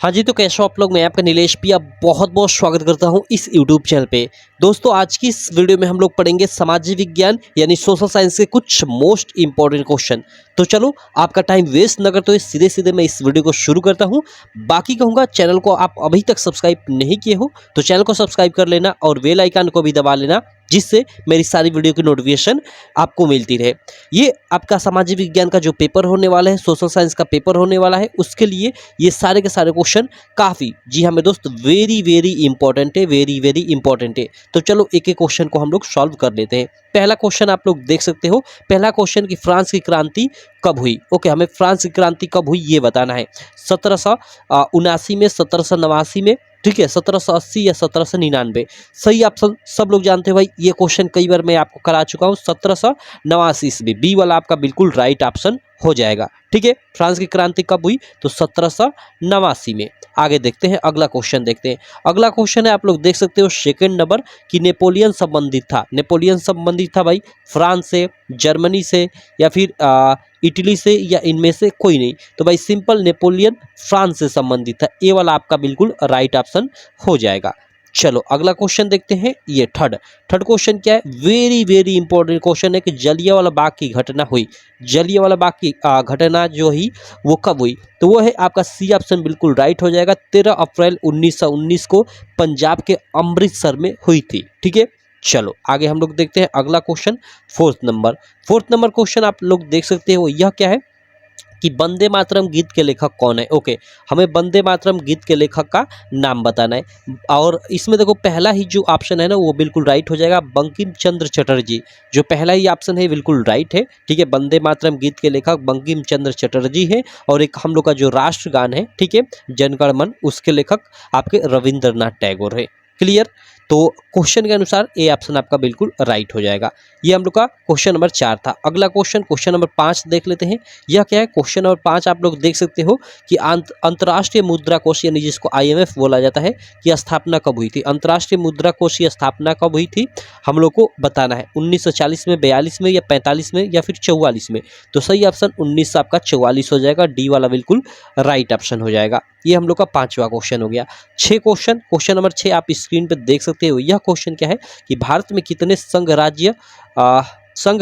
हाँ जी, तो कैसे हो आप लोग। मैं आपका नीलेश पिया बहुत बहुत स्वागत करता हूँ इस यूट्यूब चैनल पे। दोस्तों, आज की इस वीडियो में हम लोग पढ़ेंगे सामाजिक विज्ञान यानी सोशल साइंस के कुछ मोस्ट इंपॉर्टेंट क्वेश्चन। तो चलो, आपका टाइम वेस्ट न करते हुए सीधे सीधे मैं इस वीडियो को शुरू करता हूँ। बाकी कहूँगा, चैनल को आप अभी तक सब्सक्राइब नहीं किए हो तो चैनल को सब्सक्राइब कर लेना और बेल आइकन को भी दबा लेना, जिससे मेरी सारी वीडियो की नोटिफिकेशन आपको मिलती रहे। ये आपका सामाजिक विज्ञान का जो पेपर होने वाला है, सोशल साइंस का पेपर होने वाला है, उसके लिए ये सारे के सारे क्वेश्चन काफ़ी, जी हाँ मेरे दोस्त, वेरी वेरी इंपॉर्टेंट है, वेरी वेरी इंपॉर्टेंट है। तो चलो, एक एक क्वेश्चन को हम लोग सॉल्व कर लेते हैं। पहला क्वेश्चन आप लोग देख सकते हो। पहला क्वेश्चन कि फ्रांस की क्रांति कब हुई। ओके, हमें फ्रांस की क्रांति कब हुई ये बताना है। 1779 में, 1789 में, ठीक है, 1780 या 1799। सही ऑप्शन सब लोग जानते हो भाई, ये क्वेश्चन कई बार मैं आपको करा चुका हूँ। 1789 ईस्वी, बी वाला आपका बिल्कुल राइट ऑप्शन हो जाएगा। ठीक है, फ्रांस की क्रांति कब हुई तो 1789 में। आगे देखते हैं, अगला क्वेश्चन देखते हैं। अगला क्वेश्चन है, आप लोग देख सकते हो सेकंड नंबर, कि नेपोलियन संबंधित था। नेपोलियन संबंधित था भाई फ्रांस से, जर्मनी से, या फिर इटली से, या इनमें से कोई नहीं। तो भाई सिंपल, नेपोलियन फ्रांस से संबंधित था। ये वाला आपका बिल्कुल राइट ऑप्शन हो जाएगा। चलो, अगला क्वेश्चन देखते हैं। ये थर्ड क्वेश्चन क्या है, वेरी वेरी इंपॉर्टेंट क्वेश्चन है कि जलियांवाला बाग की घटना हुई। जलियांवाला बाग की घटना जो ही वो कब हुई, तो वो है आपका सी ऑप्शन बिल्कुल राइट हो जाएगा। 13 अप्रैल 1919 को पंजाब के अमृतसर में हुई थी। ठीक है, चलो आगे हम लोग देखते हैं अगला क्वेश्चन। फोर्थ नंबर क्वेश्चन आप लोग देख सकते हो। यह क्या है कि वंदे मातरम गीत के लेखक कौन है। ओके, हमें वंदे मातरम गीत के लेखक का नाम बताना है। और इसमें देखो, पहला ही जो ऑप्शन है ना, वो बिल्कुल राइट हो जाएगा, बंकिम चंद्र चटर्जी। जो पहला ही ऑप्शन है बिल्कुल राइट है। ठीक है, वंदे मातरम गीत के लेखक बंकिम चंद्र चटर्जी है। और एक हम लोग का जो राष्ट्रगान है, ठीक है, जन गण मन, उसके लेखक आपके रविंद्रनाथ टैगोर है। क्लियर। तो क्वेश्चन के अनुसार ए ऑप्शन आपका बिल्कुल राइट हो जाएगा। ये हम लोग का क्वेश्चन नंबर 4 था। अगला क्वेश्चन नंबर 5 देख लेते हैं। यह क्या है, क्वेश्चन नंबर 5 आप लोग देख सकते हो कि अंतर्राष्ट्रीय मुद्रा कोष यानी जिसको IMF बोला जाता है, की स्थापना कब हुई थी। अंतर्राष्ट्रीय मुद्रा कोष की स्थापना कब हुई थी हम लोग को बताना है। 1940 में, 42 में, या 45 में, या फिर 44 में। तो सही ऑप्शन 19 आपका 44 हो जाएगा। डी वाला बिल्कुल राइट ऑप्शन हो जाएगा। ये हम लोग का 5वां क्वेश्चन हो गया। 6 क्वेश्चन नंबर 6 आप स्क्रीन पे देख सकते हो। यह क्वेश्चन क्या है कि भारत में कितने संघ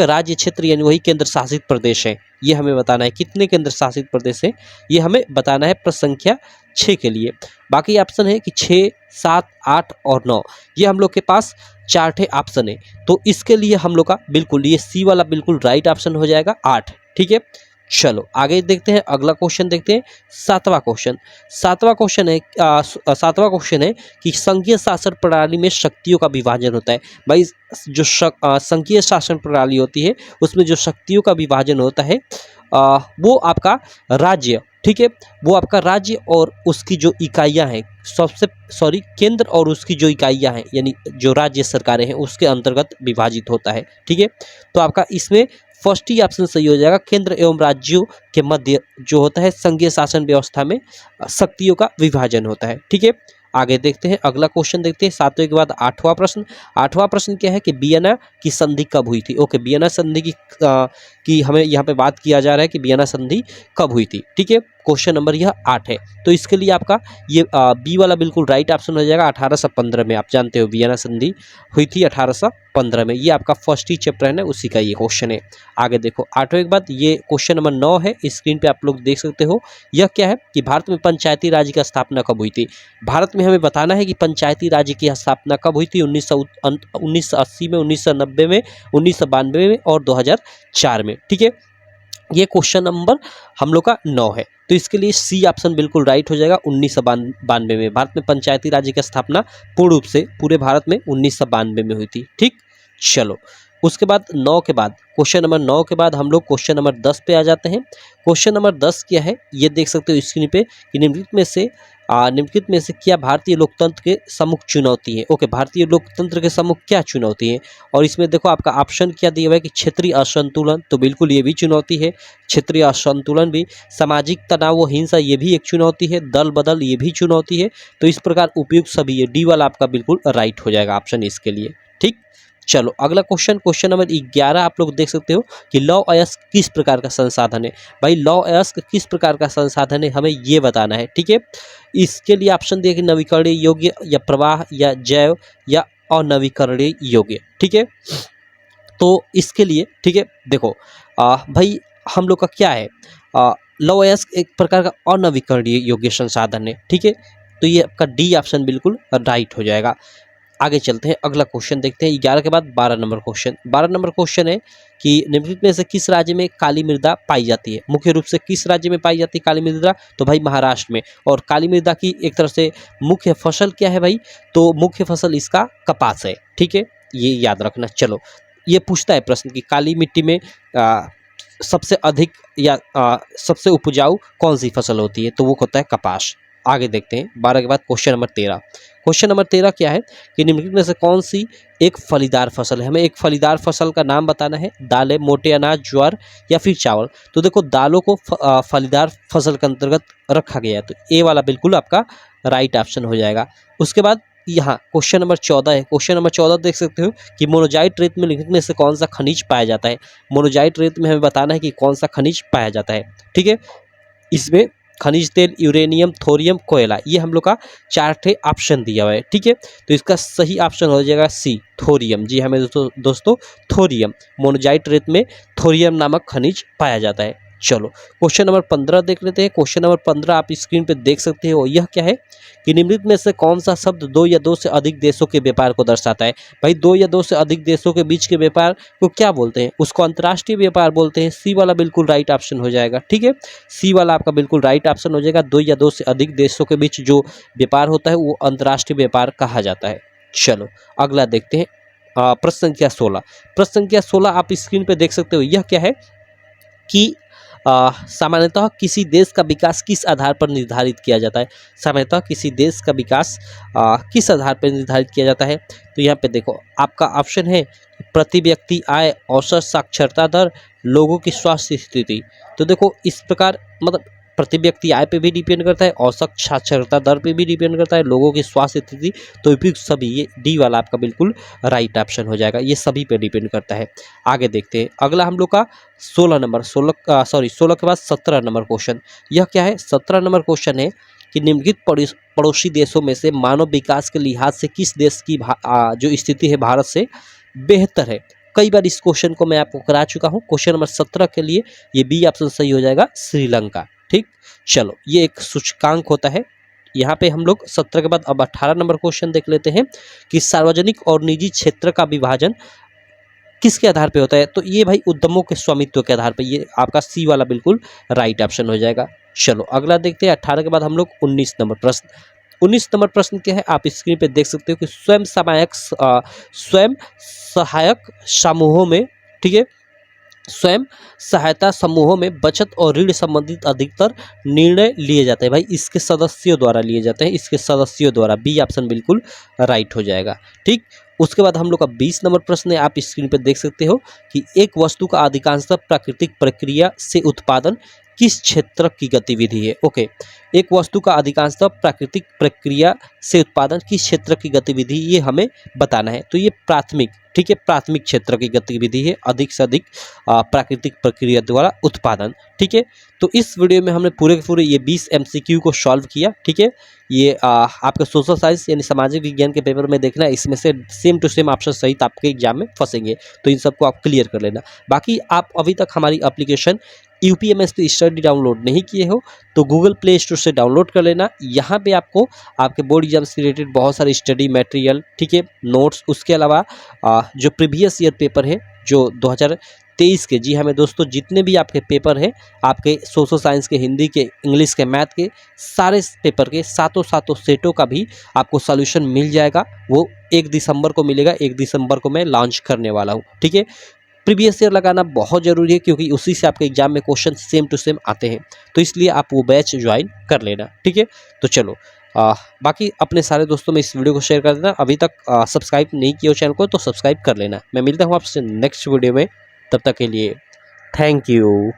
राज्य क्षेत्र यानी वही केंद्र शासित प्रदेश है, ये हमें बताना है। कितने केंद्र शासित प्रदेश है ये हमें बताना है प्रश्न संख्या 6 के लिए। बाकी ऑप्शन है कि 6, 7, 8 और 9। ये हम लोग के पास 4 ऑप्शन है। तो इसके लिए हम लोग का बिल्कुल ये सी वाला बिल्कुल राइट ऑप्शन हो जाएगा, 8। ठीक है, चलो आगे देखते हैं। अगला क्वेश्चन देखते हैं, 7वां क्वेश्चन है कि संघीय शासन प्रणाली में शक्तियों का विभाजन होता है। भाई जो संघीय शासन प्रणाली होती है, उसमें जो शक्तियों का विभाजन होता है वो आपका राज्य, ठीक है, वो आपका राज्य और उसकी जो इकाइयां हैं, केंद्र और उसकी जो इकाइयां हैं यानी जो राज्य सरकारें हैं, उसके अंतर्गत विभाजित होता है। ठीक है, तो आपका इसमें फर्स्ट ही ऑप्शन सही हो जाएगा। केंद्र एवं राज्यों के मध्य जो होता है संघीय शासन व्यवस्था में शक्तियों का विभाजन होता है। ठीक है, आगे देखते हैं। अगला क्वेश्चन देखते हैं, 7वें के बाद 8वां प्रश्न क्या है कि वियना की संधि कब हुई थी। ओके, वियना संधि की हमें यहाँ पे बात किया जा रहा है कि वियना संधि कब हुई थी। ठीक है, क्वेश्चन नंबर यह 8 है। तो इसके लिए आपका ये बी वाला बिल्कुल राइट ऑप्शन हो जाएगा। 1815 में, आप जानते हो वियना संधि हुई थी 1815 में। ये आपका फर्स्ट ही चैप्टर है ना, उसी का ये क्वेश्चन है। आगे देखो, 8वें के बाद ये क्वेश्चन नंबर 9 है। स्क्रीन पे आप लोग देख सकते हो। यह क्या है कि भारत में पंचायती राज की स्थापना कब हुई थी। भारत में हमें बताना है कि पंचायती राज की स्थापना कब हुई थी। 1980 में, 1990 में, 1992 में और 2004 में। ठीक है, ये क्वेश्चन नंबर हम लोग का 9 है। तो इसके लिए सी ऑप्शन बिल्कुल राइट हो जाएगा। 1992 में भारत में पंचायती राज की स्थापना पूर्ण रूप से पूरे भारत में 1992 में हुई थी। ठीक, चलो उसके बाद 9 के बाद, क्वेश्चन नंबर 9 के बाद हम लोग क्वेश्चन नंबर 10 पे आ जाते हैं। क्वेश्चन नंबर 10 क्या है, ये देख सकते हो स्क्रीन पे कि निम्नलिखित में से क्या भारतीय लोकतंत्र के सम्मुख चुनौती है। ओके, भारतीय लोकतंत्र के सम्मुख क्या चुनौती है। और इसमें देखो आपका ऑप्शन क्या दिया हुआ है कि क्षेत्रीय असंतुलन, तो बिल्कुल ये भी चुनौती है। क्षेत्रीय असंतुलन भी, सामाजिक तनाव व हिंसा ये भी एक चुनौती है, दल बदल ये भी चुनौती है। तो इस प्रकार उपयुक्त सभी, ये डी वाला आपका बिल्कुल राइट हो जाएगा ऑप्शन इसके लिए। ठीक, चलो अगला क्वेश्चन, क्वेश्चन नंबर 11 आप लोग देख सकते हो कि लौह अयस्क किस प्रकार का संसाधन है। भाई लौह अयस्क किस प्रकार का संसाधन है हमें ये बताना है, ठीक है। इसके लिए ऑप्शन दिए कि नवीकरणीय योग्य या प्रवाह या जैव या अनवीकरणीय योग्य, ठीक है। तो इसके लिए ठीक है देखो भाई हम लोग का क्या है, लौह अयस्क एक प्रकार का अनवीकरणीय योग्य संसाधन है, ठीक है। तो ये आपका डी ऑप्शन बिल्कुल राइट हो जाएगा। आगे चलते हैं, अगला क्वेश्चन देखते हैं 11 के बाद 12 नंबर क्वेश्चन। 12 नंबर क्वेश्चन है कि निम्नलिखित में से किस राज्य में काली मृदा पाई जाती है। मुख्य रूप से किस राज्य में पाई जाती है काली मृदा, तो भाई महाराष्ट्र में। और काली मृदा की एक तरह से मुख्य फसल क्या है भाई, तो मुख्य फसल इसका कपास है, ठीक है, ये याद रखना। चलो ये पूछता है प्रश्न कि काली मिट्टी में सबसे अधिक या सबसे उपजाऊ कौन सी फसल होती है, तो वो होता है कपास। आगे देखते हैं 12 के बाद क्वेश्चन नंबर 13। क्वेश्चन नंबर 13 क्या है कि निम्नलिखित में से कौन सी एक फलीदार फसल है। हमें एक फलीदार फसल का नाम बताना है, दालें, मोटे अनाज, ज्वार या फिर चावल। तो देखो दालों को फलीदार फसल के अंतर्गत रखा गया है, तो ए वाला बिल्कुल आपका राइट ऑप्शन हो जाएगा। उसके बाद यहाँ क्वेश्चन नंबर 14 है। क्वेश्चन नंबर 14 देख सकते हो कि मोनोजाइट रेत में निम्नलिखित में से कौन सा खनिज पाया जाता है। मोनोजाइट रेत में हमें बताना है कि कौन सा खनिज पाया जाता है, ठीक है। इसमें खनिज तेल, यूरेनियम, थोरियम, कोयला, ये हम लोग का 4 ऑप्शन दिया हुआ है, ठीक है। तो इसका सही ऑप्शन हो जाएगा सी, थोरियम। जी हमें दोस्तों थोरियम, मोनोजाइट रेत में थोरियम नामक खनिज पाया जाता है। चलो क्वेश्चन नंबर 15 देख लेते हैं। क्वेश्चन नंबर 15 आप स्क्रीन पे देख सकते हो, यह क्या है कि निम्नलिखित में से कौन सा शब्द 2 या 2 से अधिक देशों के व्यापार को दर्शाता है। भाई 2 या 2 से अधिक देशों के बीच के व्यापार को क्या बोलते हैं, उसको अंतर्राष्ट्रीय व्यापार बोलते हैं। सी वाला बिल्कुल राइट ऑप्शन हो जाएगा, ठीक है। सी वाला आपका बिल्कुल राइट ऑप्शन हो जाएगा। 2 या 2 से अधिक देशों के बीच जो व्यापार होता है वो अंतर्राष्ट्रीय व्यापार कहा जाता है। चलो अगला देखते हैं प्रश्न संख्या 16। प्रश्न संख्या 16 आप स्क्रीन पे देख सकते हो, यह क्या है कि सामान्यतः किसी देश का विकास किस आधार पर निर्धारित किया जाता है। सामान्यतः किसी देश का विकास किस आधार पर निर्धारित किया जाता है। तो यहाँ पे देखो आपका ऑप्शन है प्रति व्यक्ति आय, औसत साक्षरता दर, लोगों की स्वास्थ्य स्थिति। तो देखो इस प्रकार मतलब प्रति व्यक्ति आय पे भी डिपेंड करता है, औसत साक्षरता दर पे भी डिपेंड करता है, लोगों की स्वास्थ्य स्थिति। तो उपयुक्त सभी, ये डी वाला आपका बिल्कुल राइट ऑप्शन हो जाएगा, ये सभी पे डिपेंड करता है। आगे देखते हैं अगला हम लोग का 16 के बाद 17 नंबर क्वेश्चन। यह क्या है, 17 नंबर क्वेश्चन है कि निम्नलिखित पड़ोसी देशों में से मानव विकास के लिहाज से किस देश की जो स्थिति है भारत से बेहतर है। कई बार इस क्वेश्चन को मैं आपको करा चुका हूँ। क्वेश्चन नंबर 17 के लिए ये बी ऑप्शन सही हो जाएगा, श्रीलंका, ठीक। चलो ये एक सूचकांक होता है। यहाँ पे हम लोग 17 के बाद अब 18 नंबर क्वेश्चन देख लेते हैं कि सार्वजनिक और निजी क्षेत्र का विभाजन किसके आधार पे होता है। तो ये भाई उद्यमों के स्वामित्व के आधार पे, ये आपका सी वाला बिल्कुल राइट ऑप्शन हो जाएगा। चलो अगला देखते हैं 18 के बाद हम लोग 19 नंबर प्रश्न। 19 नंबर प्रश्न क्या है, आप स्क्रीन पे देख सकते हो कि स्वयं सहायक समूहों में, ठीक है, स्वयं सहायता समूहों में बचत और ऋण संबंधित अधिकतर निर्णय लिए जाते हैं। भाई इसके सदस्यों द्वारा लिए जाते हैं, इसके सदस्यों द्वारा, बी ऑप्शन बिल्कुल राइट हो जाएगा, ठीक। उसके बाद हम लोग का 20 नंबर प्रश्न है, आप स्क्रीन पर देख सकते हो कि एक वस्तु का अधिकांशतः प्राकृतिक प्रक्रिया से उत्पादन किस क्षेत्र की गतिविधि है। ओके, एक वस्तु का अधिकांशतः प्राकृतिक प्रक्रिया से उत्पादन किस क्षेत्र की गतिविधि, ये हमें बताना है। तो ये प्राथमिक, ठीक है, प्राथमिक क्षेत्र की गतिविधि है, अधिक से अधिक प्राकृतिक प्रक्रिया द्वारा उत्पादन, ठीक है। तो इस वीडियो में हमने पूरे के पूरे ये 20 MCQ को सॉल्व किया, ठीक है। ये आपका सोशल साइंस यानी सामाजिक विज्ञान के पेपर में देखना है, इसमें से सेम टू सेम ऑप्शन सहित आपके एग्जाम में फंसेंगे, तो इन सबको आप क्लियर कर लेना। बाकी आप अभी तक हमारी एप्लीकेशन UPMSP स्टडी डाउनलोड नहीं किए हो तो गूगल प्ले स्टोर से डाउनलोड कर लेना। यहाँ पे आपको आपके बोर्ड एग्जाम से रिलेटेड बहुत सारे स्टडी मटेरियल, ठीक है, नोट्स, उसके अलावा जो प्रीवियस ईयर पेपर है जो 2023 के, जी हमें दोस्तों जितने भी आपके पेपर हैं, आपके सोशल साइंस के, हिंदी के, इंग्लिश के, मैथ के, सारे पेपर के सातों सेटों का भी आपको सॉल्यूशन मिल जाएगा। वो 1 दिसंबर को मिलेगा, 1 दिसंबर को मैं लॉन्च करने वाला हूँ, ठीक है। प्रीवियस ईयर लगाना बहुत ज़रूरी है क्योंकि उसी से आपके एग्जाम में क्वेश्चन सेम टू सेम आते हैं, तो इसलिए आप वो बैच ज्वाइन कर लेना, ठीक है। तो चलो बाकी अपने सारे दोस्तों में इस वीडियो को शेयर कर देना। अभी तक सब्सक्राइब नहीं किया हो चैनल को तो सब्सक्राइब कर लेना। मैं मिलता हूँ आपसे नेक्स्ट वीडियो में, तब तक के लिए थैंक यू।